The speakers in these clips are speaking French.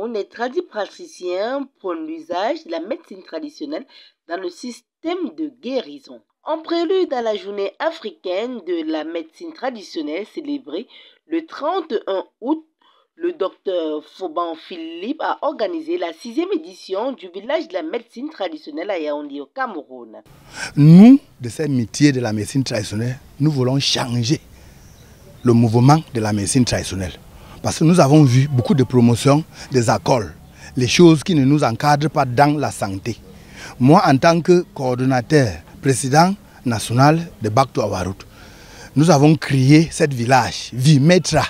Cameroun, les tradipraticiens prônent l'usage de la médecine traditionnelle dans le système de guérison. En prélude à la journée africaine de la médecine traditionnelle célébrée le 31 août, le docteur Fauban Philippe a organisé la 6e édition du village de la médecine traditionnelle à Yaoundé au Cameroun. Nous, de ces métiers de la médecine traditionnelle, nous voulons changer le mouvement de la médecine traditionnelle. Parce que nous avons vu beaucoup de promotions des écoles, les choses qui ne nous encadrent pas dans la santé. Moi, en tant que coordonnateur, président national de Back to Our Root, nous avons créé ce village, Vimetra.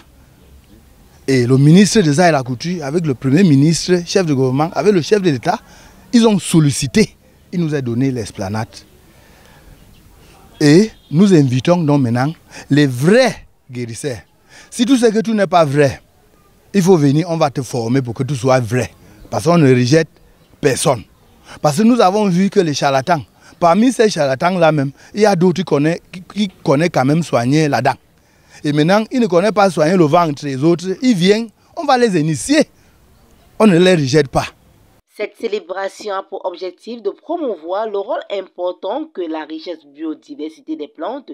Et le ministre des Arts et de la Couture, avec le premier ministre, chef de gouvernement, avec le chef de l'État, ils ont sollicité, ils nous ont donné l'esplanade. Et nous invitons donc maintenant les vrais guérisseurs. Si tu sais que tout n'est pas vrai, il faut venir, on va te former pour que tout soit vrai. Parce qu'on ne rejette personne. Parce que nous avons vu que les charlatans, parmi ces charlatans-là même, il y a d'autres qui connaissent quand même soigner la dent. Et maintenant, ils ne connaissent pas soigner le ventre des autres. Ils viennent, on va les initier. On ne les rejette pas. Cette célébration a pour objectif de promouvoir le rôle important que la richesse biodiversité des plantes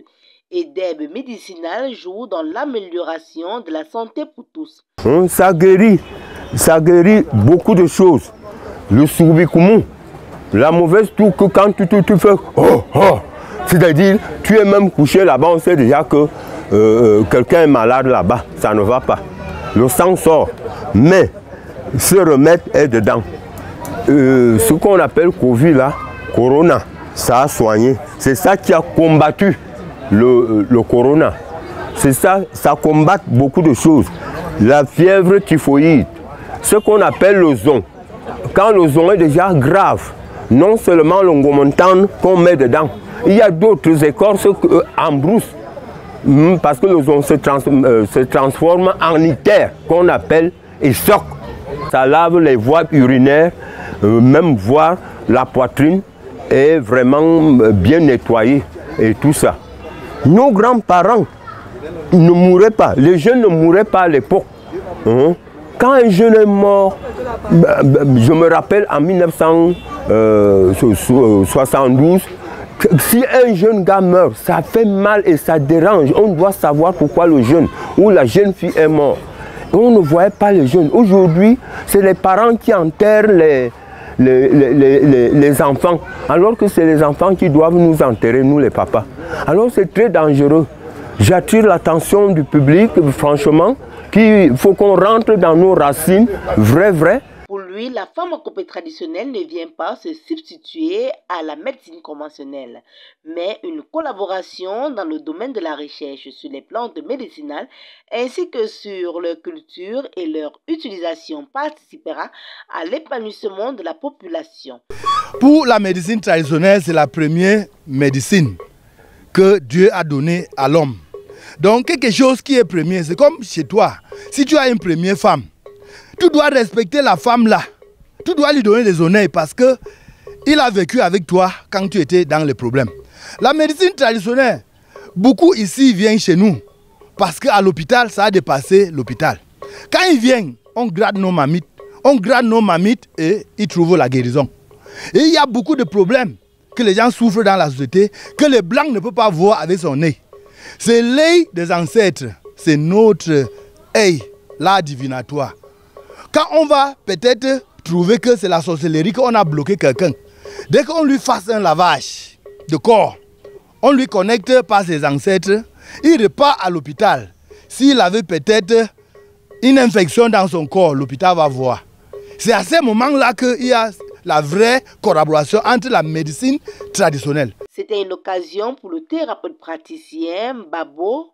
et d'herbes médicinales joue dans l'amélioration de la santé pour tous. Ça guérit beaucoup de choses. Le soubikoumou, la mauvaise toux que quand tu fais oh, oh, c'est-à-dire tu es même couché là-bas, on sait déjà que quelqu'un est malade là-bas, ça ne va pas. Le sang sort, mais ce remède est dedans. Ce qu'on appelle Covid là, Corona, ça a soigné. C'est ça qui a combattu le Corona. C'est ça, ça combat beaucoup de choses. La fièvre typhoïde, ce qu'on appelle le zon. Quand le zon est déjà grave, non seulement le ngomontan qu'on met dedans, il y a d'autres écorces en brousse. Parce que le zon se transforme en ictère, qu'on appelle essoc. Ça lave les voies urinaires, même voir la poitrine est vraiment bien nettoyée et tout ça. Nos grands-parents ne mouraient pas, les jeunes ne mouraient pas à l'époque. Quand un jeune est mort, je me rappelle en 1972, si un jeune gars meurt, ça fait mal et ça dérange. On doit savoir pourquoi le jeune ou la jeune fille est mort. On ne voyait pas les jeunes. Aujourd'hui, c'est les parents qui enterrent les enfants, alors que c'est les enfants qui doivent nous enterrer, nous les papas. Alors c'est très dangereux. J'attire l'attention du public, franchement, qu'il faut qu'on rentre dans nos racines, vrai. Pour lui, la pharmacopée traditionnelle ne vient pas se substituer à la médecine conventionnelle, mais une collaboration dans le domaine de la recherche sur les plantes médicinales ainsi que sur leur culture et leur utilisation participera à l'épanouissement de la population. Pour la médecine traditionnelle, c'est la première médecine que Dieu a donnée à l'homme. Donc quelque chose qui est premier, c'est comme chez toi. Si tu as une première femme, tu dois respecter la femme là. Tu dois lui donner des honneurs parce qu'il a vécu avec toi quand tu étais dans les problèmes. La médecine traditionnelle, beaucoup ici viennent chez nous parce qu'à l'hôpital, ça a dépassé l'hôpital. Quand ils viennent, on gratte nos mamites. Et ils trouvent la guérison. Et il y a beaucoup de problèmes que les gens souffrent dans la société que les blancs ne peuvent pas voir avec son nez. C'est l'œil des ancêtres, c'est notre œil, l'art divinatoire. Quand on va peut-être trouver que c'est la sorcellerie qu'on a bloqué quelqu'un, dès qu'on lui fasse un lavage de corps, on lui connecte par ses ancêtres, il repart à l'hôpital. S'il avait peut-être une infection dans son corps, l'hôpital va voir. C'est à ce moment-là qu'il y a la vraie collaboration entre la médecine traditionnelle. C'était une occasion pour le thérapeute praticien Babo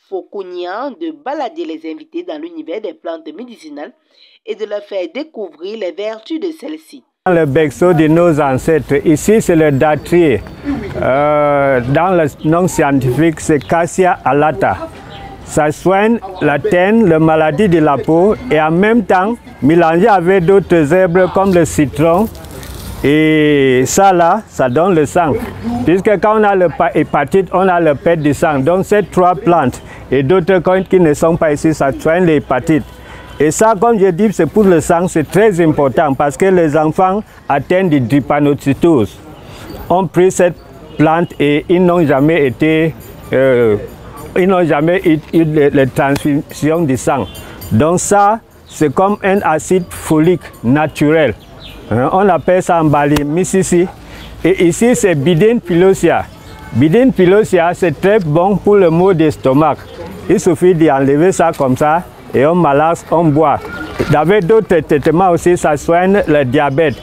Fokunian de balader les invités dans l'univers des plantes médicinales et de leur faire découvrir les vertus de celles-ci. Le berceau de nos ancêtres, ici c'est le datrier. Dans le nom scientifique, c'est Cassia alata. Ça soigne la teigne, la maladie de la peau et en même temps, mélangé avec d'autres herbes comme le citron. Et ça là, ça donne le sang. Puisque quand on a l'hépatite, on a le perte du sang. Donc ces trois plantes et d'autres qui ne sont pas ici, ça soigne l'hépatite. Et ça, comme je dis, c'est pour le sang, c'est très important parce que les enfants atteints de drépanocytose ont pris cette plante et ils n'ont jamais eu les transfusions de sang. Donc ça, c'est comme un acide folique naturel. On appelle ça en Bali Mississi. Et ici, c'est Bidin pilosia. Bidin pilosia, c'est très bon pour le maux d'estomac. Il suffit d'enlever ça comme ça et on malaxe, on boit. Avec d'autres traitements aussi, ça soigne le diabète.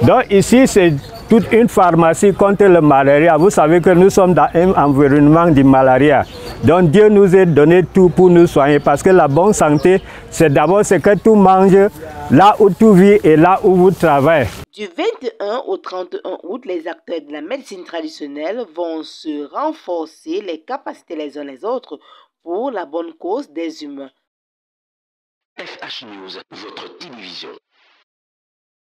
Donc ici, c'est toute une pharmacie contre le malaria. Vous savez que nous sommes dans un environnement de malaria. Donc Dieu nous a donné tout pour nous soigner parce que la bonne santé, c'est d'abord ce que tu manges, là où tu vis et là où vous travaillez. Du 21 au 31 août, les acteurs de la médecine traditionnelle vont se renforcer les capacités les uns les autres pour la bonne cause des humains. FH News, votre télévision.